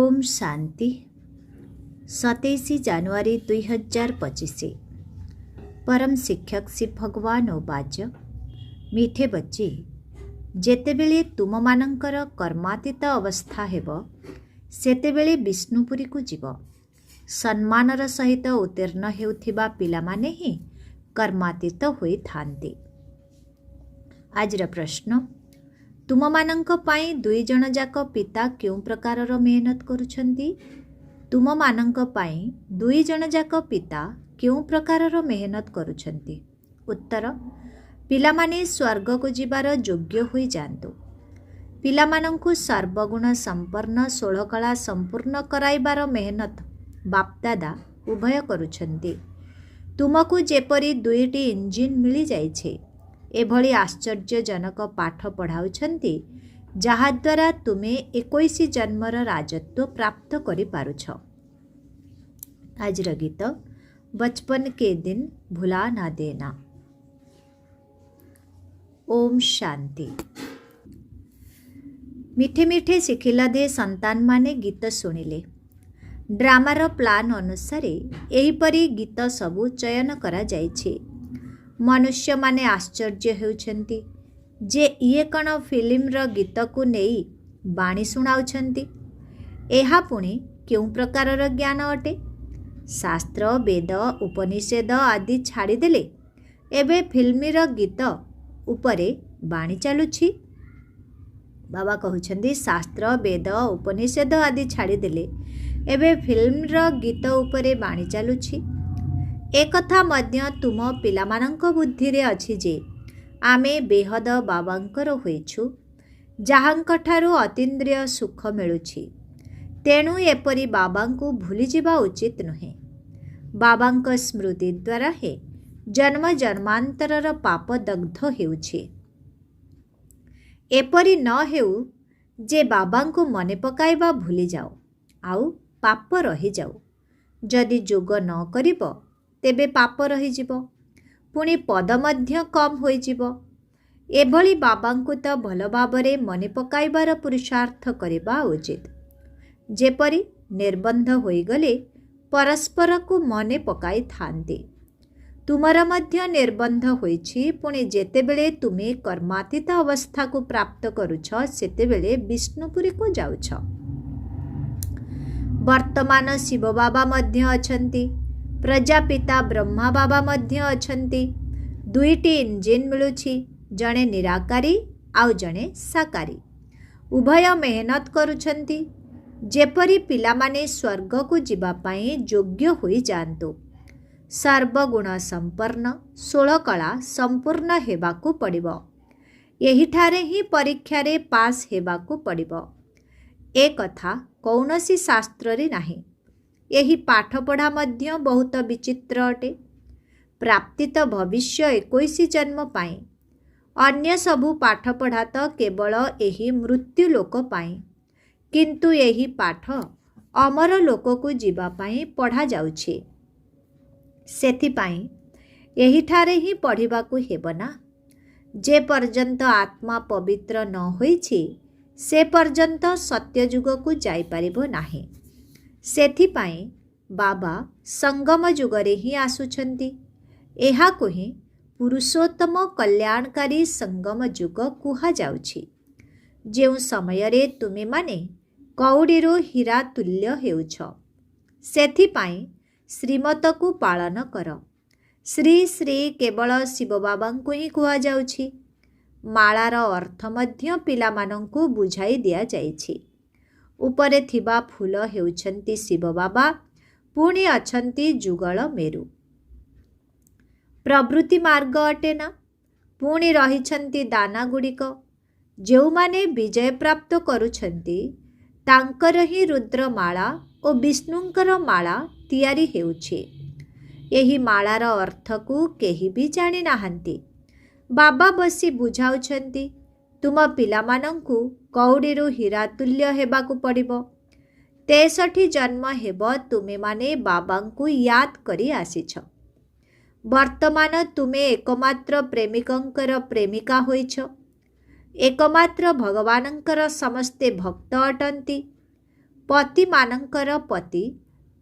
Om Shanti 27 January 2025। परम शिक्षक श्री भगवान उवाच मीठे बच्चे जेतेबेले तुम मानंकर कर्मातीत अवस्था हेब सेतेबेले विष्णुपुरी को जीव। सम्मानर सहित उत्तीर्ण हेउथिबा पिलामाने ही कर्मातीत होई थांती। आजर प्रश्न, तुम मानंक पाई दुई जन जाक पिता क्यों प्रकारर मेहनत करुछंती? तुम मानंक पाई दुई जन जाक पिता क्यों प्रकारर मेहनत करुछंती? उत्तर, पिलामाने स्वर्ग को जीवार योग्य होई जांतु। पिलामानंकु सर्वगुण संपन्न 16 कला संपूर्ण कराइबार मेहनत बापदादा उभय करुछंती। तुमको जेपरी दुईटी इंजिन मिली जाइछे एभली आश्चर्यजनक पाठ पढ़ाउछंती जहाद्वारा तुमे 21 जन्मर राजत्व प्राप्त करि पारुछ। आजर गीत बचपन के दिन भुला ना देना। ओम शांति। मीठे मीठे शिखिला दे संतान माने गीत सुनिले। ड्रामार प्लान अनुसार एहीपरी गीत सबु चयन करा जाइछे। मनुष्य माने आश्चर्य हेउछंती जे इए कण फिल्मर गीत को नेई बाणी सुनाउछंती। एहा पुणी केउ प्रकारर ज्ञान अटे? शास्त्र वेद उपनिषेद आदि छाड़ी देले एबे फिल्मीर गीत उपरे बाणी चालुछि। बाबा कहउछंती शास्त्र वेद उपनिषेद आदि छाड़ी देले एबे फिल्मर गीत उपरे बाणी चालुछि। एकथा मध्य तुम पिलामानंक बुद्धि रे अछि जे आमे बेहद बाबांकर होइछु जहांकठारु अतीन्द्रिय सुख मिलुछि। तेणु एपरी बाबांकु भूली जिबा उचित नुहे। बाबांक स्मृति द्वारा हे जन्म जन्मांतरर पाप दग्ध हेउछि। एपरी न हेउ जे बाबांकु मने पकाइबा भूली जाओ आउ पाप रही जाओ। जदि जोग न करिब तेबे पाप रही जीवो, पुणी पद मध्य कम होई जीवो। एभली बाबांकु तो भल भाबरे मने पकाइबार पुरुषार्थ करिबा उचित। जेपरी निर्बंध होई गले परस्पर को मने पकाई थांती। तुमर मध्य निर्बंध होईछि, पुणी जेतेबेले तुमे कर्मातीत अवस्था को प्राप्त करुछ सेतेबेले विष्णुपुरी को जाउछ। वर्तमान शिव बाबा मध्य अछंती, प्रजापिता ब्रह्मा बाबा मध्य अछंती। दुईटी इंजिन मिलुछि, जणे निराकारी आउ जणे साकारी। उभय मेहनत करुछंती जेपरी पिलामाने स्वर्ग को जीवा पाई योग्य होई जांतु। सर्वगुण संपन्न 16 कला संपूर्ण हेबाकू पड़िबो। एहिठारे ही परीक्षा रे पास हेबाकू पड़िबो। ए कथा कौनसी शास्त्र रे नाही। यही पाठपढ़ा मध्य बहुत विचित्र अटे। प्राप्ति तो भविष्य 21 जन्म पाई, अन्य सबु पाठपढ़ा तो केवल एही मृत्यु लोक पाई। किंतु यही पाठ अमर लोक को जीवा पाई पढ़ा जाउछि। सेथिपाई एहिठारे ही पढ़िबाकू हेबना। जे पर्यंत आत्मा पवित्र न होईछि से पर्यंत सत्ययुग को जाई पारिबो नाही। सेथिपाई बाबा संगम जुगरे ही आसुछंती। एहा को ही पुरुषोत्तम कल्याणकारी संगम जुग कुहा जाउछि। जेउ समय रे तुमे माने कौड़ीरो हीरा तुल्य हेउछ। सेथिपाई श्रीमत को पालन कर। श्री श्री केवल शिव बाबांकु ही कुहा जाउछि। मालार अर्थ मध्य पिलामानंकु बुझाई दिया जाइछि। उपरे थिबा फूल हेउछंती शिव बाबा, पुणी अछंती जुगल मेरु। प्रवृत्ति मार्ग अटे ना, पुणी रहिछंती दाना गुड़िक। जो माने विजय प्राप्त करुछंती तांकर ही रुद्रमाला और विष्णुंकर माला तियारी हेउछि। एही मालार अर्थ को केही भी जानि नाहंती। बाबा बसी बुझाउछंती तुम पिलामानंकु कौड़ीरू हीरा तुल्य हेबाकू पड़िबो। 63 जन्म हेब तुमे माने बाबांकु याद करी आसीछ। वर्तमान तुमे एकमात्र प्रेमिकंकर प्रेमिका होइछ। एकमात्र भगवानंकर समस्ते भक्त अटंती। ପତିମାନଙ୍କର ପତି,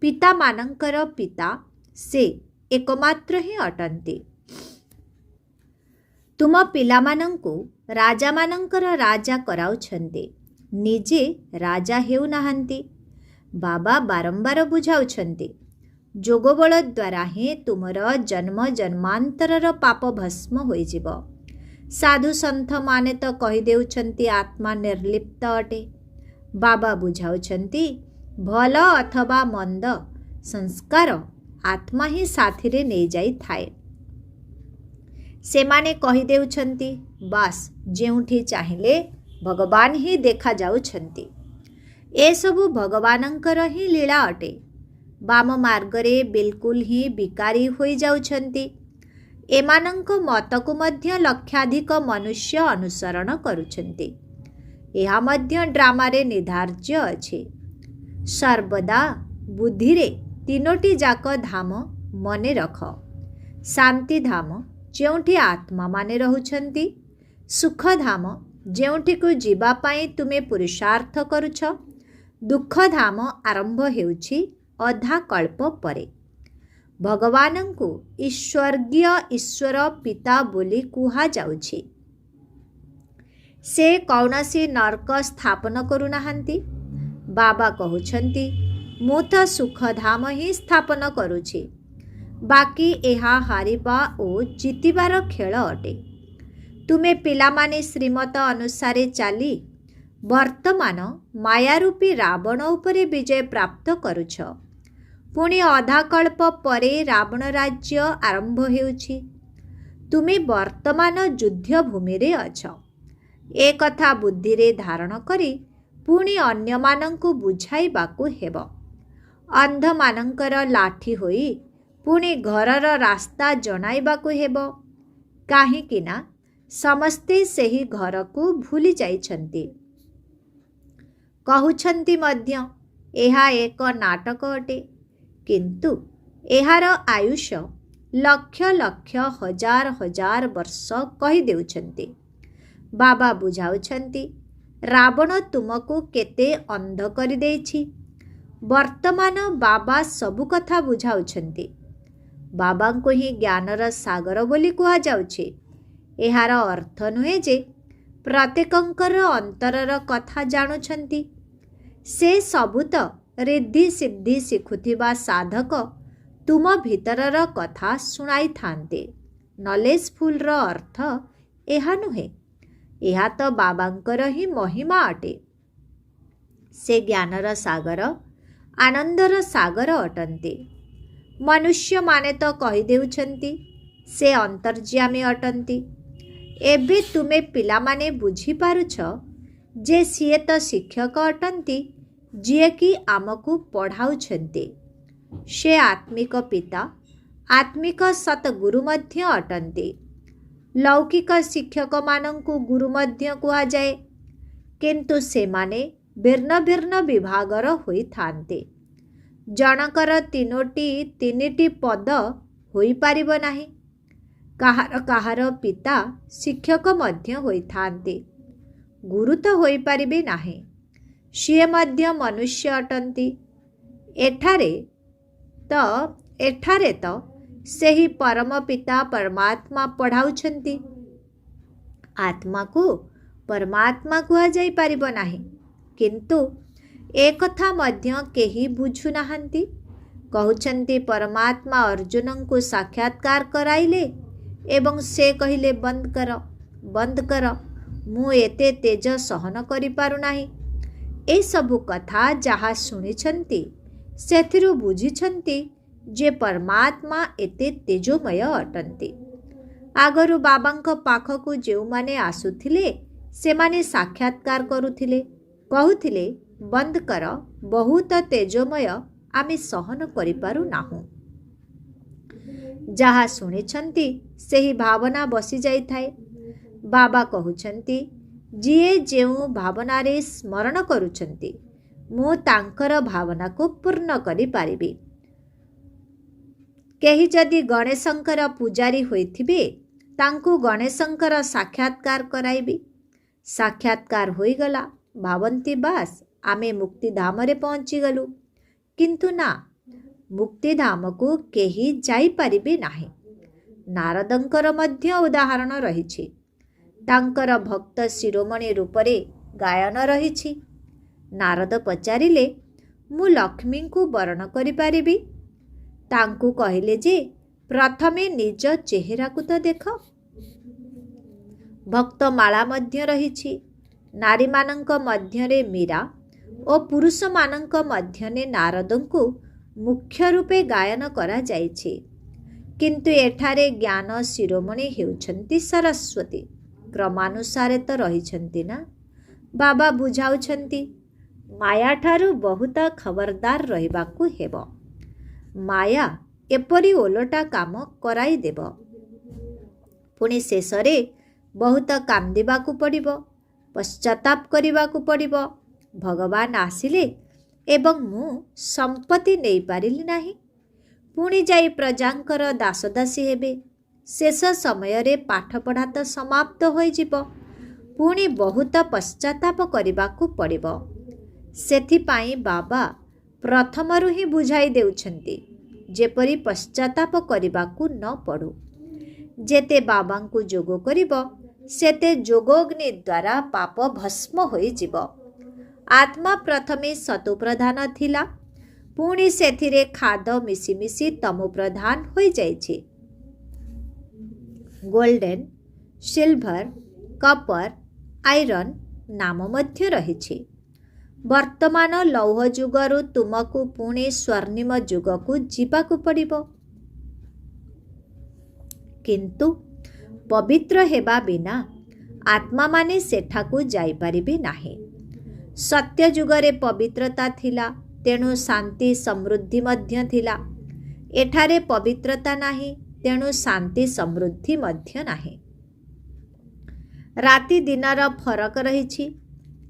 ପିତାମାନଙ୍କର ପିତା ସେ ଏକମାତ୍ର ହିଁ ଅଟନ୍ତି। ତୁମ ପିଲାମାନଙ୍କୁ ରାଜାମାନଙ୍କର ରାଜା କରାଉଛନ୍ତି, ନିଜେ ରାଜା ହେଉନାହାନ୍ତି। ବାବା ବାରମ୍ବାର ବୁଝାଉଛନ୍ତି, ଯୋଗବଳ ଦ୍ୱାରା ହିଁ ତୁମର ଜନ୍ମ ଜନ୍ମାନ୍ତରର ପାପ ଭସ୍ମ ହୋଇଯିବ। ସାଧୁ ସନ୍ଥମାନେ ତ କହିଦେଉଛନ୍ତି ଆତ୍ମା ନିର୍ଲିପ୍ତ ଅଟେ। ବାବା ବୁଝାଉଛନ୍ତି, ଭଲ ଅଥବା ମନ୍ଦ ସଂସ୍କାର ଆତ୍ମା ହିଁ ସାଥିରେ ନେଇଯାଇଥାଏ। ସେମାନେ କହିଦେଉଛନ୍ତି, ବାସ୍ ଯେଉଁଠି ଚାହିଁଲେ ଭଗବାନ ହିଁ ଦେଖାଯାଉଛନ୍ତି। ଏସବୁ ଭଗବାନଙ୍କର ହିଁ ଲୀଳା ଅଟେ। ବାମ ମାର୍ଗରେ ବିଲକୁଲ ହିଁ ବିକାରୀ ହୋଇଯାଉଛନ୍ତି। ଏମାନଙ୍କ ମତକୁ ମଧ୍ୟ ଲକ୍ଷାଧିକ ମନୁଷ୍ୟ ଅନୁସରଣ କରୁଛନ୍ତି। ଏହା ମଧ୍ୟ ଡ୍ରାମାରେ ନିର୍ଦ୍ଧାର୍ଯ୍ୟ ଅଛି। ସର୍ବଦା ବୁଦ୍ଧିରେ ତିନୋଟି ଯାକ ଧାମ ମନେ ରଖ। ଶାନ୍ତିଧାମ ଯେଉଁଠି ଆତ୍ମାମାନେ ରହୁଛନ୍ତି, ସୁଖଧାମ ଯେଉଁଠିକୁ ଯିବା ପାଇଁ ତୁମେ ପୁରୁଷାର୍ଥ କରୁଛ, ଦୁଃଖଧାମ ଆରମ୍ଭ ହେଉଛି ଅଧା କଳ୍ପ ପରେ। ଭଗବାନଙ୍କୁ ଈଶ୍ୱର୍ଗୀୟ ଈଶ୍ୱର ପିତା ବୋଲି କୁହାଯାଉଛି। ସେ କୌଣସି ନର୍କ ସ୍ଥାପନ କରୁନାହାନ୍ତି। ବାବା କହୁଛନ୍ତି, ମୁଁ ତ ସୁଖଧାମ ହିଁ ସ୍ଥାପନ କରୁଛି। ବାକି ଏହା ହାରିବା ଓ ଜିତିବାର ଖେଳ ଅଟେ। ତୁମେ ପିଲାମାନେ ଶ୍ରୀମତ ଅନୁସାରେ ଚାଲି ବର୍ତ୍ତମାନ ମାୟାରୂପୀ ରାବଣ ଉପରେ ବିଜୟ ପ୍ରାପ୍ତ କରୁଛ। ପୁଣି ଅଧାକଳ୍ପ ପରେ ରାବଣ ରାଜ୍ୟ ଆରମ୍ଭ ହେଉଛି। ତୁମେ ବର୍ତ୍ତମାନ ଯୁଦ୍ଧଭୂମିରେ ଅଛ। ଏ କଥା ବୁଦ୍ଧିରେ ଧାରଣ କରି ପୁଣି ଅନ୍ୟମାନଙ୍କୁ ବୁଝାଇବାକୁ ହେବ। ଅନ୍ଧମାନଙ୍କର ଲାଠି ହୋଇ ପୁଣି ଘରର ରାସ୍ତା ଜଣାଇବାକୁ ହେବ। କାହିଁକି ନା ସମସ୍ତେ ସେହି ଘରକୁ ଭୁଲି ଯାଇଛନ୍ତି। କହୁଛନ୍ତି ମଧ୍ୟ ଏହା ଏକ ନାଟକ ଅଟେ, କିନ୍ତୁ ଏହାର ଆୟୁଷ ଲକ୍ଷ ଲକ୍ଷ ହଜାର ହଜାର ବର୍ଷ କହିଦେଉଛନ୍ତି। ବାବା ବୁଝାଉଛନ୍ତି, ରାବଣ ତୁମକୁ କେତେ ଅନ୍ଧ କରିଦେଇଛି। ବର୍ତ୍ତମାନ ବାବା ସବୁ କଥା ବୁଝାଉଛନ୍ତି। ବାବାଙ୍କୁ ହିଁ ଜ୍ଞାନର ସାଗର ବୋଲି କୁହାଯାଉଛି। ଏହାର ଅର୍ଥ ନୁହେଁ ଯେ ପ୍ରତ୍ୟେକଙ୍କର ଅନ୍ତରର କଥା ଜାଣୁଛନ୍ତି। ସେ ସବୁ ତ ରିଦ୍ଧି ସିଦ୍ଧି ଶିଖୁଥିବା ସାଧକ ତୁମ ଭିତରର କଥା ଶୁଣାଇଥାନ୍ତେ। ନଲେଜଫୁଲ୍ର ଅର୍ଥ ଏହା ନୁହେଁ। ଏହା ତ ବାବାଙ୍କର ହିଁ ମହିମା ଅଟେ। ସେ ଜ୍ଞାନର ସାଗର, ଆନନ୍ଦର ସାଗର ଅଟନ୍ତି। ମନୁଷ୍ୟମାନେ ତ କହିଦେଉଛନ୍ତି ସେ ଅନ୍ତର୍ଯ୍ୟାମୀ ଅଟନ୍ତି। ଏବେ ତୁମେ ପିଲାମାନେ ବୁଝିପାରୁଛ ଯେ ସିଏ ତ ଶିକ୍ଷକ ଅଟନ୍ତି, ଯିଏକି ଆମକୁ ପଢ଼ାଉଛନ୍ତି। ସେ ଆତ୍ମିକ ପିତା, ଆତ୍ମିକ ସତଗୁରୁ ମଧ୍ୟ ଅଟନ୍ତି। ଲୌକିକ ଶିକ୍ଷକମାନଙ୍କୁ ଗୁରୁ ମଧ୍ୟ କୁହାଯାଏ, କିନ୍ତୁ ସେମାନେ ଭିନ୍ନ ଭିନ୍ନ ବିଭାଗର ହୋଇଥାନ୍ତି। ଜଣଙ୍କର ତିନିଟି ପଦ ହୋଇପାରିବ ନାହିଁ। କାହାର କାହାର ପିତା ଶିକ୍ଷକ ମଧ୍ୟ ହୋଇଥାନ୍ତି, ଗୁରୁ ତ ହୋଇପାରିବେ ନାହିଁ। ସିଏ ମଧ୍ୟ ମନୁଷ୍ୟ ଅଟନ୍ତି। ଏଠାରେ ତ ସେହି ପରମ ପିତା ପରମାତ୍ମା ପଢ଼ାଉଛନ୍ତି। ଆତ୍ମାକୁ ପରମାତ୍ମା କୁହାଯାଇପାରିବ ନାହିଁ, କିନ୍ତୁ ଏକଥା ମଧ୍ୟ କେହି ବୁଝୁନାହାନ୍ତି। କହୁଛନ୍ତି ପରମାତ୍ମା ଅର୍ଜୁନଙ୍କୁ ସାକ୍ଷାତକାର କରାଇଲେ ଏବଂ ସେ କହିଲେ ବନ୍ଦ କର, ବନ୍ଦ କର, ମୁଁ ଏତେ ତେଜ ସହନ କରିପାରୁନାହିଁ। ଏସବୁ କଥା ଯାହା ଶୁଣିଛନ୍ତି ସେଥିରୁ ବୁଝିଛନ୍ତି ଯେ ପରମାତ୍ମା ଏତେ ତେଜୋମୟ ଅଟନ୍ତି। ଆଗରୁ ବାବାଙ୍କ ପାଖକୁ ଯେଉଁମାନେ ଆସୁଥିଲେ ସେମାନେ ସାକ୍ଷାତକାର କରୁଥିଲେ, କହୁଥିଲେ ବନ୍ଦ କର, ବହୁତ ତେଜୋମୟ, ଆମେ ସହନ କରିପାରୁନାହୁଁ। ଯାହା ଶୁଣିଛନ୍ତି ସେହି ଭାବନା ବସିଯାଇଥାଏ। ବାବା କହୁଛନ୍ତି, ଯିଏ ଯେଉଁ ଭାବନାରେ ସ୍ମରଣ କରୁଛନ୍ତି ମୁଁ ତାଙ୍କର ଭାବନାକୁ ପୂର୍ଣ୍ଣ କରିପାରିବି। କେହି ଯଦି ଗଣେଶଙ୍କର ପୂଜାରୀ ହୋଇଥିବେ ତାଙ୍କୁ ଗଣେଶଙ୍କର ସାକ୍ଷାତକାର କରାଇବି। ସାକ୍ଷାତକାର ହୋଇଗଲା, ଭାବନ୍ତି ବାସ୍ आमे मुक्तिधामरे पहुँचीगलु। किंतु ना, मुक्तिधामकु केही जाई परिबे नाही। नारदंकर मध्य उदाहरण रहिछि। तांकर भक्त शिरोमणि रूपरे गायन रहिछि। नारद पचारिले, मु लक्ष्मी को वर्ण करि पारिबि? तांकु कहिले जे प्रथमे निज चेहरा को तो देख। भक्त माला मध्य रहिछि। नारी मानंक मध्यरे मीरा और पुरुष मानंक मध्यने नारदंकु मुख्य रूपे गायन करा जाइछि। किंतु एठारे ज्ञान शिरोमणि हेउछन्ति सरस्वती। क्रमानुसारे तो रहिछन्ति ना। बाबा बुझाउछन्ति, माया ठारू बहुत खबरदार रहिबाकु हेब। माया एपरी ओलटा काम कराई देब। पुणी शेषरे बहुत कांदिबाकु पड़िबो, पश्चाताप करिबाकु पड़िबो। भगवान आसिले एवं मु संपत्ति नहीं पारिली नाही। पुणी जाई प्रजांकर दासदासी हेबे। शेष समय रे पाठ पढ़ा तो समाप्त होई जिवो। पुणी बहुत पश्चाताप करिबाकु पड़िबो। सेथिपाई बाबा प्रथमरु ही बुझाई देउछन्ति, जेपरि पश्चाताप करिबाकु न पड़ू। जेते बाबांकु जोग करिबो, सेते जोगोग्नि द्वारा पाप भस्म होई जिवो। आत्मा प्रथमे सतो प्रधान थिला, पुणी सेथिरे खाद मिसी मिसी तमो प्रधान होई जाइछि। गोल्डन, सिल्भर, कपर, आयरन नाम मध्य रहिछि। वर्तमान लौह जुगरु तुमको पुणे स्वर्णिम जुगकु जीवाकु पड़िबो। किंतु पवित्र हेबा बिना आत्मा माने सेठाकु जाई परिबे नाही। सत्य जुगरे पवित्रता थिला, तेणु शांति समृद्धि मध्य थिला। एठारे पवित्रता नाही, तेणु शांति समृद्धि मध्य नाही। राति दिनर फरक रहिछि।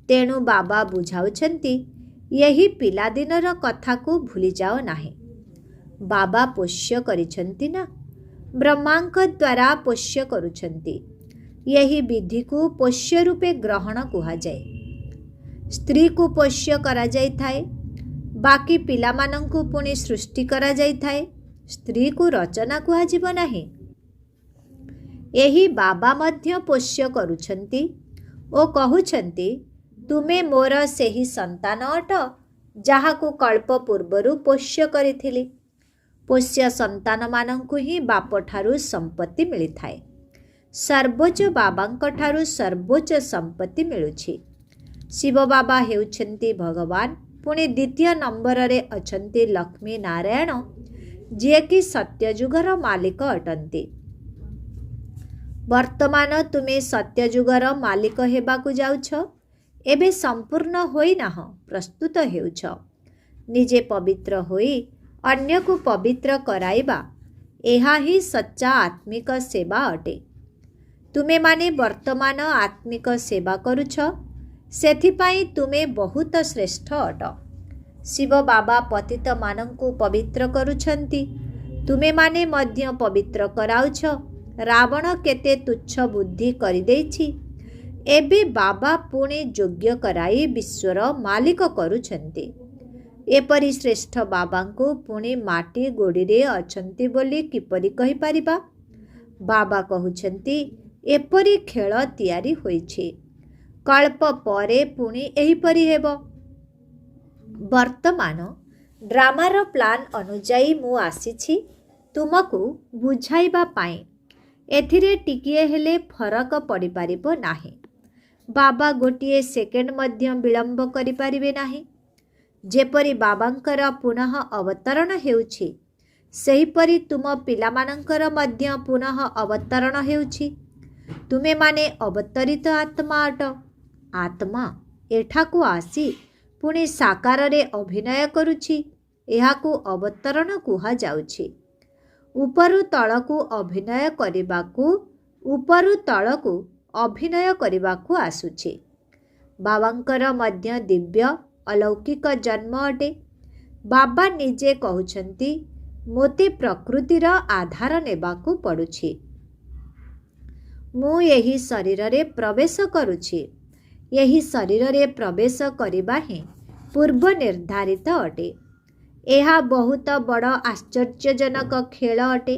तेणु बाबा बुझाउछन्ति, यही पिला दिनर कथा को भूली जाओ नाही। बाबा पोष्य करिछन्ति ना, ब्रह्मांक द्वारा पोष्य करुछन्ति। यही विधि को पोष्य रूपे ग्रहण कुहा जाए। स्त्री को पोष्य करा जाई थाए, बाकी पिला मानंकु पुणी सृष्टि करा जाई थाए। स्त्री को रचना कुहा जीव नाही। यही बाबा मध्य पोष्य करुछन्ति ओ कहुछन्ति, तुमे मोर सेही संतान अट, जाहाकु कल्प पूर्वरु पोष्य करिथिली। पोष्य संतान मानंकु ही बाप ठारू संपत्ति मिली थाए। सर्वोच्च बाबांक ठारू सर्वोच्च संपत्ति मिलुछि। शिव बाबा हेउछन्ति भगवान, पुणी द्वितीय नंबर रे अछन्ति लक्ष्मी नारायण, जे कि सत्यजुगर मालिक अटन्ति। वर्तमान तुमे सत्यजुगर मालिक हेबाकु जाउछ। एबे संपूर्ण होई नाह, प्रस्तुत हेउछ। निजे पवित्र होई अन्य को पवित्र कराइबा, एहा ही सच्चा आत्मिक सेवा अटे। तुमे माने वर्तमान आत्मिक सेवा करुछ, सेथिपाई तुमे बहुत श्रेष्ठ अट। शिव बाबा पतित मानंकु पवित्र करुछन्ति, तुमे माने मध्य पवित्र कराउछ। रावण केते तुच्छ बुद्धि करि देछि, एबे बाबा पुणे योग्य कराई विश्वर मालिक करुछन्ति। एपरि श्रेष्ठ बाबांकु पुणे माटी गोड़ी रे अछन्ति बोली किपरि कहि परिबा? बाबा कहुछन्ति, एपरि खेल तियारी होइछि। कल्प परे पुणी एहिपरि हेब। वर्तमान ड्रामार प्लान अनुजाई मु आसीछि तुमको बुझाइबा पाई। एथिरे टिकिए हेले फरक पड़ी पारिबो नाही। बाबा गोटिए सेकेंड मध्य विलंब करि पारिबे नाही। जेपरि बाबांकर पुनः अवतरण हेउछि, सेहिपरि तुम पिलामानंकर मध्य पुनः अवतरण हेउछि। तुमे माने अवतरित आत्मा अट। आत्मा एठाकु आसी पुणी साकार रे अभिनय करुछि। एहाकु अवतरण कुहा जाउछि। उपरु तळकु अभिनय करिबाकु, उपरु तळकु अभिनय करिबाकु आसुछि। बाबांकर मध्य दिव्य अलौकिक जन्म अटे। बाबा निजे कहउछन्ति, मोते प्रकृतिर आधार नेबाकु पडुछि। मु यही शरीर रे प्रवेश करुछि। यही शरीर रे प्रवेश करिबा ही ପୂର୍ବ ନିର୍ଦ୍ଧାରିତ ଅଟେ। ଏହା ବହୁତ ବଡ଼ ଆଶ୍ଚର୍ଯ୍ୟଜନକ ଖେଳ ଅଟେ।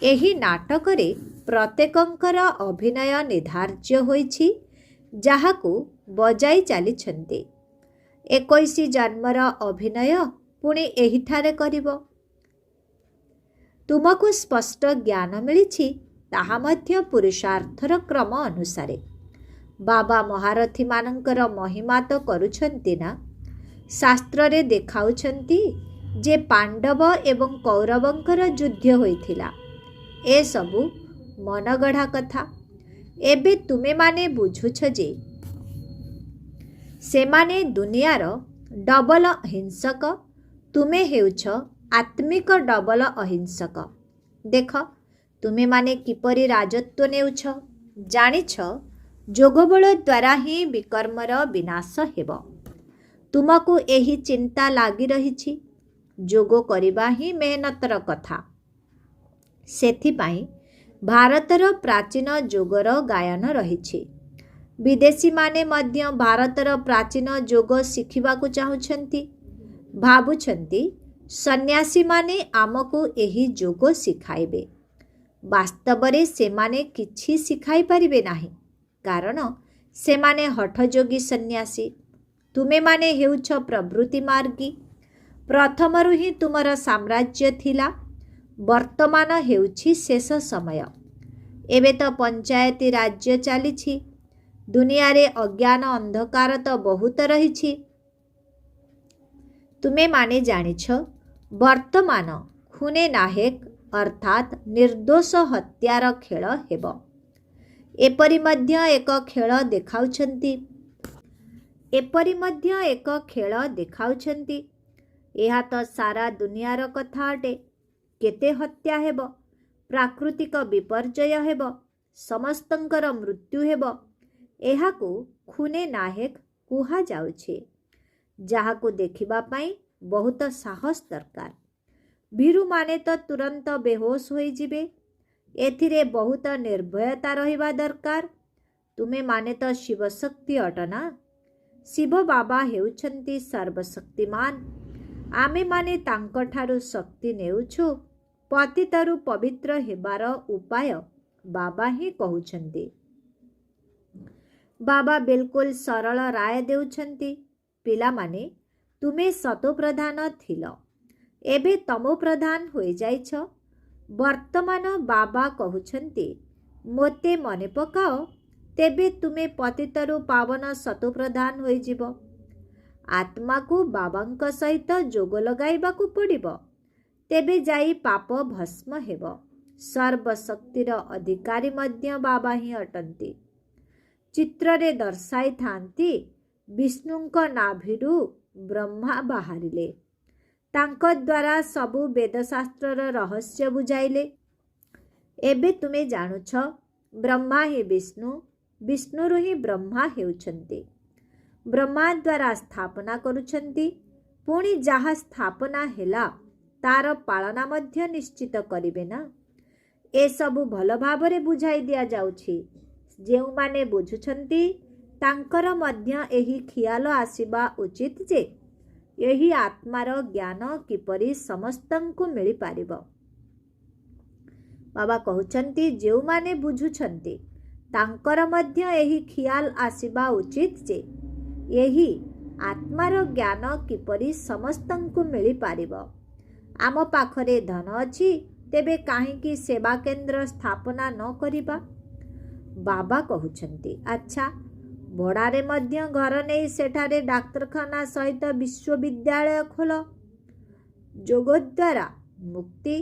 ଏହି ନାଟକରେ ପ୍ରତ୍ୟେକଙ୍କର ଅଭିନୟ ନିର୍ଦ୍ଧାର୍ଯ୍ୟ ହୋଇଛି, ଯାହାକୁ ବଜାଇ ଚାଲିଛନ୍ତି। 21 ଜନ୍ମର ଅଭିନୟ ପୁଣି ଏହିଠାରେ କରିବ। ତୁମକୁ ସ୍ପଷ୍ଟ ଜ୍ଞାନ ମିଳିଛି, ତାହା ମଧ୍ୟ ପୁରୁଷାର୍ଥର କ୍ରମ ଅନୁସାରେ। ବାବା ମହାରଥୀମାନଙ୍କର ମହିମା ତ କରୁଛନ୍ତି ନା। ଶାସ୍ତ୍ରରେ ଦେଖାଉଛନ୍ତି ଯେ ପାଣ୍ଡବ ଏବଂ କୌରବଙ୍କର ଯୁଦ୍ଧ ହୋଇଥିଲା। ଏସବୁ ମନଗଢ଼ା କଥା। ଏବେ ତୁମେମାନେ ବୁଝୁଛ ଯେ ସେମାନେ ଦୁନିଆର ଡବଲ ହିଂସକ, ତୁମେ ହେଉଛ ଆତ୍ମିକ ଡବଲ ଅହିଂସକ। ଦେଖ, ତୁମେମାନେ କିପରି ରାଜତ୍ୱ ନେଉଛ। ଜାଣିଛ, ଯୋଗବଳ ଦ୍ୱାରା ହିଁ ବିକର୍ମର ବିନାଶ ହେବ। ତୁମକୁ ଏହି ଚିନ୍ତା ଲାଗି ରହିଛି। ଯୋଗ କରିବା ହିଁ ମେହନତର କଥା। ସେଥିପାଇଁ ଭାରତର ପ୍ରାଚୀନ ଯୋଗର ଗାୟନ ରହିଛି। ବିଦେଶୀମାନେ ମଧ୍ୟ ଭାରତର ପ୍ରାଚୀନ ଯୋଗ ଶିଖିବାକୁ ଚାହୁଁଛନ୍ତି। ଭାବୁଛନ୍ତି ସନ୍ନ୍ୟାସୀମାନେ ଆମକୁ ଏହି ଯୋଗ ଶିଖାଇବେ। ବାସ୍ତବରେ ସେମାନେ କିଛି ଶିଖାଇ ପାରିବେ ନାହିଁ, କାରଣ ସେମାନେ ହଠଯୋଗୀ ସନ୍ନ୍ୟାସୀ। ତୁମେମାନେ ହେଉଛ ପ୍ରବୃତ୍ତି ମାର୍ଗୀ। ପ୍ରଥମରୁ ହିଁ ତୁମର ସାମ୍ରାଜ୍ୟ ଥିଲା। ବର୍ତ୍ତମାନ ହେଉଛି ଶେଷ ସମୟ। ଏବେ ତ ପଞ୍ଚାୟତି ରାଜ୍ୟ ଚାଲିଛି। ଦୁନିଆରେ ଅଜ୍ଞାନ ଅନ୍ଧକାର ତ ବହୁତ ରହିଛି। ତୁମେମାନେ ଜାଣିଛ, ବର୍ତ୍ତମାନ ଖୁନେ ନାହେକ ଅର୍ଥାତ୍ ନିର୍ଦ୍ଦୋଷ ହତ୍ୟାର ଖେଳ ହେବ। ଏପରି ମଧ୍ୟ ଏକ ଖେଳ ଦେଖାଉଛନ୍ତି। ଏହା ତ ସାରା ଦୁନିଆର କଥା ଅଟେ। କେତେ ହତ୍ୟା ହେବ, ପ୍ରାକୃତିକ ବିପର୍ଯ୍ୟୟ ହେବ, ସମସ୍ତଙ୍କର ମୃତ୍ୟୁ ହେବ। ଏହାକୁ ଖୁନେ ନାହେକ କୁହାଯାଉଛି, ଯାହାକୁ ଦେଖିବା ପାଇଁ ବହୁତ ସାହସ ଦରକାର। ଭୀରୁମାନେ ତ ତୁରନ୍ତ ବେହୋସ ହୋଇଯିବେ। ଏଥିରେ ବହୁତ ନିର୍ଭୟତା ରହିବା ଦରକାର। ତୁମେମାନେ ତ ଶିବଶକ୍ତି ଅଟ ନା। ଶିବ ବାବା ହେଉଛନ୍ତି ସର୍ବଶକ୍ତିମାନ। ଆମେମାନେ ତାଙ୍କଠାରୁ ଶକ୍ତି ନେଉଛୁ। ପତିତରୁ ପବିତ୍ର ହେବାର ଉପାୟ ବାବା ହିଁ କହୁଛନ୍ତି। ବାବା ବିଲକୁଲ ସରଳ ରାୟ ଦେଉଛନ୍ତି। ପିଲାମାନେ, ତୁମେ ସତୋପ୍ରଧାନ ଥିଲ, ଏବେ ତମୋପ୍ରଧାନ ହୋଇଯାଇଛ। ବର୍ତ୍ତମାନ ବାବା କହୁଛନ୍ତି, ମୋତେ ମନେ ପକାଅ, ତେବେ ତୁମେ ପତିତରୁ ପାବନ ସତୋପ୍ରଧାନ ହୋଇଯିବ। ଆତ୍ମାକୁ ବାବାଙ୍କ ସହିତ ଯୋଗ ଲଗାଇବାକୁ ପଡ଼ିବ, ତେବେ ଯାଇ ପାପ ଭସ୍ମ ହେବ। ସର୍ବଶକ୍ତିର ଅଧିକାରୀ ମଧ୍ୟ ବାବା ହିଁ ଅଟନ୍ତି। ଚିତ୍ରରେ ଦର୍ଶାଇଥାନ୍ତି, ବିଷ୍ଣୁଙ୍କ ନାଭିରୁ ବ୍ରହ୍ମା ବାହାରିଲେ। ତାଙ୍କ ଦ୍ୱାରା ସବୁ ବେଦଶାସ୍ତ୍ରର ରହସ୍ୟ ବୁଝାଇଲେ। ଏବେ ତୁମେ ଜାଣୁଛ, ବ୍ରହ୍ମା ହିଁ ବିଷ୍ଣୁ, ବିଷ୍ଣୁରୁ ହିଁ ବ୍ରହ୍ମା ହେଉଛନ୍ତି। ବ୍ରହ୍ମା ଦ୍ୱାରା ସ୍ଥାପନା କରୁଛନ୍ତି, ପୁଣି ଯାହା ସ୍ଥାପନା ହେଲା ତାର ପାଳନା ମଧ୍ୟ ନିଶ୍ଚିତ କରିବେ ନା। ଏସବୁ ଭଲ ଭାବରେ ବୁଝାଇ ଦିଆଯାଉଛି। ଯେଉଁମାନେ ବୁଝୁଛନ୍ତି, ତାଙ୍କର ମଧ୍ୟ ଏହି ଖିଆଲ ଆସିବା ଉଚିତ ଯେ ଏହି ଆତ୍ମାର ଜ୍ଞାନ କିପରି ସମସ୍ତଙ୍କୁ ମିଳିପାରିବ। ବାବା କହୁଛନ୍ତି, ଯେଉଁମାନେ ବୁଝୁଛନ୍ତି, ତାଙ୍କର ମଧ୍ୟ ଏହି ଖିଆଲ ଆସିବା ଉଚିତ ଯେ ଏହି ଆତ୍ମାର ଜ୍ଞାନ କିପରି ସମସ୍ତଙ୍କୁ ମିଳିପାରିବ। ଆମ ପାଖରେ ଧନ ଅଛି, ତେବେ କାହିଁକି ସେବା କେନ୍ଦ୍ର ସ୍ଥାପନା ନ କରିବା? ବାବା କହୁଛନ୍ତି, ଆଚ୍ଛା, ଭଡ଼ାରେ ମଧ୍ୟ ଘର ନେଇ ସେଠାରେ ଡାକ୍ତରଖାନା ସହିତ ବିଶ୍ୱବିଦ୍ୟାଳୟ ଖୋଲ। ଯୋଗ ଦ୍ୱାରା ମୁକ୍ତି,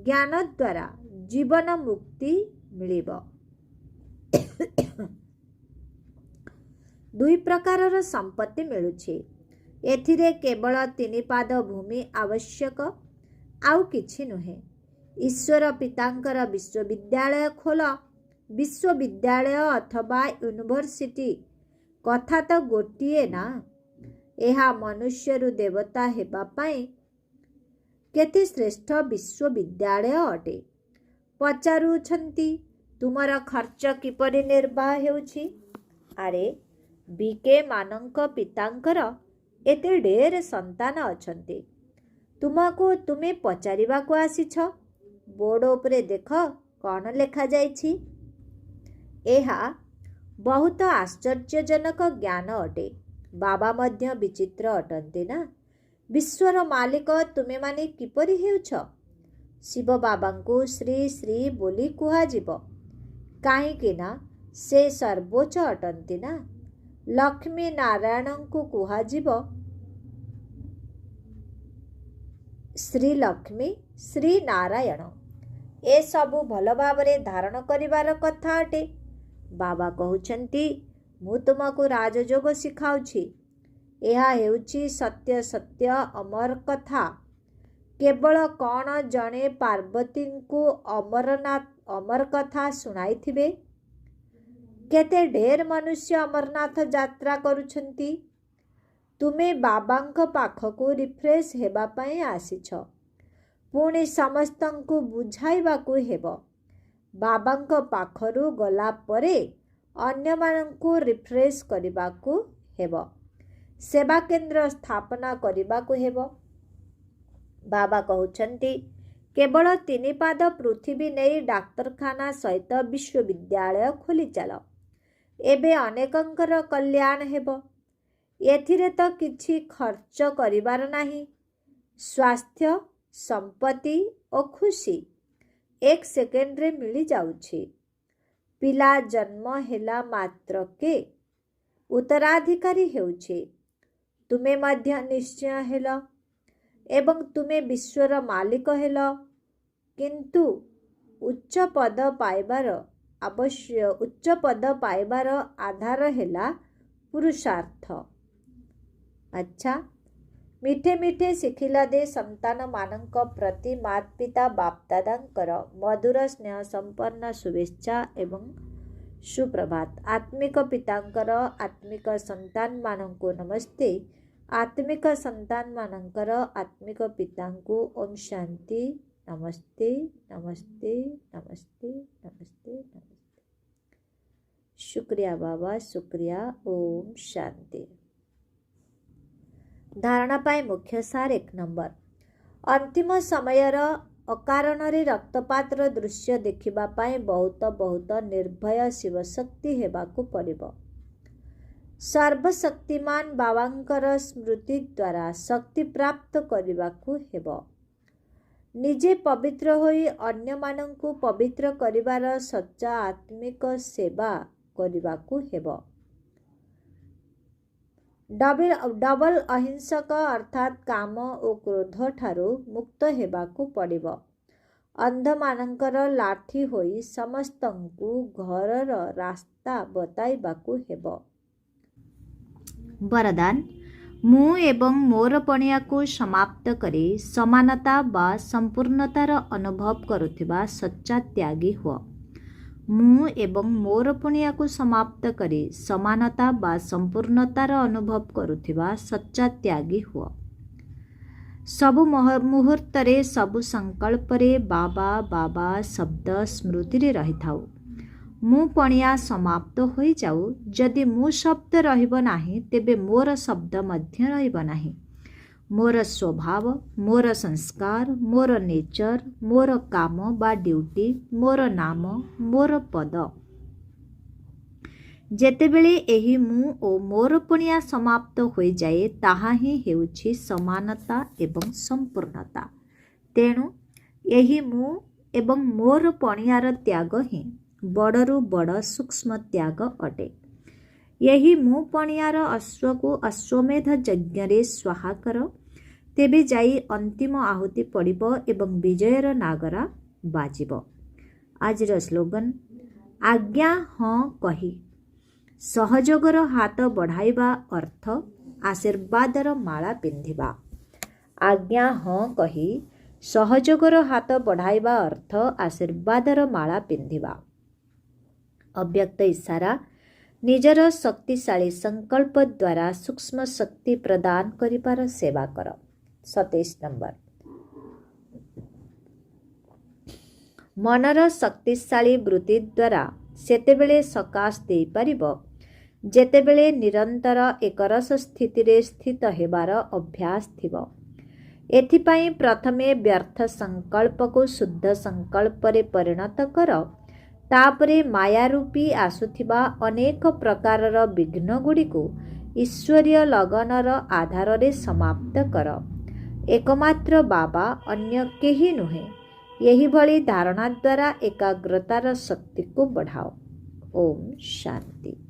ଜ୍ଞାନ ଦ୍ୱାରା ଜୀବନ ମୁକ୍ତି ମିଳିବ। ଦୁଇ ପ୍ରକାରର ସମ୍ପତ୍ତି ମିଳୁଛି। ଏଥିରେ କେବଳ 3 ପାଦ ଭୂମି ଆବଶ୍ୟକ, ଆଉ କିଛି ନୁହେଁ। ଈଶ୍ୱର ପିତାଙ୍କର ବିଶ୍ୱବିଦ୍ୟାଳୟ ଖୋଲ। ବିଶ୍ୱବିଦ୍ୟାଳୟ ଅଥବା ୟୁନିଭର୍ସିଟି କଥା ତ ଗୋଟିଏ ନା। ଏହା ମନୁଷ୍ୟରୁ ଦେବତା ହେବା ପାଇଁ କେତେ ଶ୍ରେଷ୍ଠ ବିଶ୍ୱବିଦ୍ୟାଳୟ ଅଟେ। ପଚାରୁଛନ୍ତି, ତୁମର ଖର୍ଚ୍ଚ କିପରି ନିର୍ବାହ ହେଉଛି? ଆରେ, ବିକେ ମାନଙ୍କ ପିତାଙ୍କର एते ढेर संतान अछंती तुमको तुमे पचारिबाकु आसीछ बोर्ड उपरे देख कौन लेखा जाइछि। एहा बहुत आश्चर्यजनक ज्ञान अटे। बाबा मध्य विचित्र अटंती ना। विश्वर मालिक तुमे माने किपरि हेउछ। शिव बाबांकु श्री श्री बोली कुहाजिब काहींकि ना से सर्वोच्च अटंती ना। लक्ष्मी नारायणंकु कुहाजिब श्री लक्ष्मी श्री नारायण। ए सबु भल भावरे धारण करिवार कथा अटे। बाबा कहउछंती मु तुमको राजयोग शिखाउछि। एहा हेउछि सत्य सत्य अमर कथा। केवल कौन जणे पार्वती को अमर कथा सुनाइथिबे। केते ढेर मनुष्य अमरनाथ यात्रा करुछंती। तुमे बाबांक पाखको रिफ्रेश हेबा पई आसीछ। पुणी समस्तंकु बुझाइबाकु हेबो। बाबांक पाखरु गला परे अन्यमानंकु रिफ्रेश करिबाकु हेबो। सेवा केंद्र स्थापना करिबाकु हेबो। बाबा कहउछंती केवल 3 पाद पृथ्वी नहीं डाक्तरखाना सहित विश्वविद्यालय खोली चल। एबे अनेकंकर कल्याण हेबो। एथिरे तो किछि खर्च करिवार नाही। स्वास्थ्य संपत्ति और खुशी 1 सेकेंड रे मिली जाउछि। पिला जन्म हेला मात्र के उत्तराधिकारी हेउछि। तुमे मध्य निश्चय हेलो एवं तुमे विश्वर मालिक हेलो। किंतु उच्च पद पाइबार आधार हेला पुरुषार्थ। अच्छा मिठे मिठे शिखिला दे संतान मानक प्रति माता पिता बापदादांकर मधुर स्नेह संपन्न शुभेच्छा एवं सुप्रभात। आत्मिक पितांकर आत्मिक संतान मानंको नमस्ते। आत्मिक संतान मानंकर आत्मिक पितांको ओम शांति। नमस्ते नमस्ते नमस्ते नमस्ते नमस्ते। शुक्रिया बाबा शुक्रिया। ओम शांति। धारणा पाए मुख्य सार 1 नंबर। अंतिम समयर अकारण रे रक्तपातर दृश्य देखिबा पाए बहुत बहुत निर्भय शिवशक्ति हेबाकु पड़िबो। सर्वशक्तिमान बाबांकर स्मृति द्वारा शक्ति प्राप्त करिबाकु हेबो। निजे पवित्र होई अन्य मानंकु पवित्र करिबार सच्चा आत्मिक सेवा करिबाकु हेबो। डबल अहिंसक अर्थात काम और क्रोध ठारू मुक्त हेबाकु पड़िबो। अंध मानंकर लाठी होई समस्तंकु घरर रास्ता बताइबाकु हेबो। वरदान मु एवं मोर पणिया को समाप्त करी समानता बा संपूर्णतार अनुभव करुथिबा सच्चा त्यागी हुआ। मु एवं मोर पणिया को समाप्त करी समानता बा संपूर्णतार अनुभव करुथिबा सच्चा त्यागी हुआ। सबु मुहूर्त रे सबु संकल्प रे बाबा बाबा शब्द स्मृति रे रही थाउ। मु पणिया समाप्त होई जाऊ। जदि मु शब्द रहिबो नाही तेबे मोर शब्द मध्य रहिबो नाही। मोर स्वभाव मोर संस्कार मोर नेचर मोर काम बा ड्यूटी मोर नाम मोर पद जेतेबेले एही मु ओ मोर पणिया समाप्त होई जाए ताहा ही हेउछि समानता एवं संपूर्णता। तेणु एही मु एवं मोर पणियार त्याग ही बड़रू बड़ सूक्ष्म त्याग अटे। यही मु पणियार अश्व को अश्वमेध यज्ञ रे स्वाहा कर तेबे जाई अंतिम आहुति पड़िबो एवं विजयर नागरा बाजिबो। आजिर स्लोगन आज्ञा हाँ कही सहयोगर हाथ बढ़ाइबा अर्थ आशीर्वादर माला पिंधिबा। आज्ञा हाँ कही सहयोगर हाथ बढ़ाइबा अर्थ आशीर्वादर माला पिंधिबा। अव्यक्त इशारा निजर शक्तिशाली संकल्प द्वारा सूक्ष्म शक्ति प्रदान करिबार सेवा कर। 27 नंबर मनर शक्तिशाली वृत्ति द्वारा सेतेबेले सकाश दे पारिबो ଯେତେବେଳେ ନିରନ୍ତର ଏକରସ ସ୍ଥିତିରେ ସ୍ଥିତ ହେବାର ଅଭ୍ୟାସ ଥିବ। ଏଥିପାଇଁ ପ୍ରଥମେ ବ୍ୟର୍ଥ ସଂକଳ୍ପକୁ ଶୁଦ୍ଧ ସଂକଳ୍ପରେ ପରିଣତ କର। ତାପରେ ମାୟାରୂପୀ ଆସୁଥିବା ଅନେକ ପ୍ରକାରର ବିଘ୍ନଗୁଡ଼ିକୁ ଈଶ୍ୱରୀୟ ଲଗନର ଆଧାରରେ ସମାପ୍ତ କର। ଏକମାତ୍ର ବାବା, ଅନ୍ୟ କେହି ନୁହେଁ। ଏହିଭଳି ଧାରଣା ଦ୍ୱାରା ଏକାଗ୍ରତାର ଶକ୍ତିକୁ ବଢ଼ାଅ। ଓମ୍ ଶାନ୍ତି।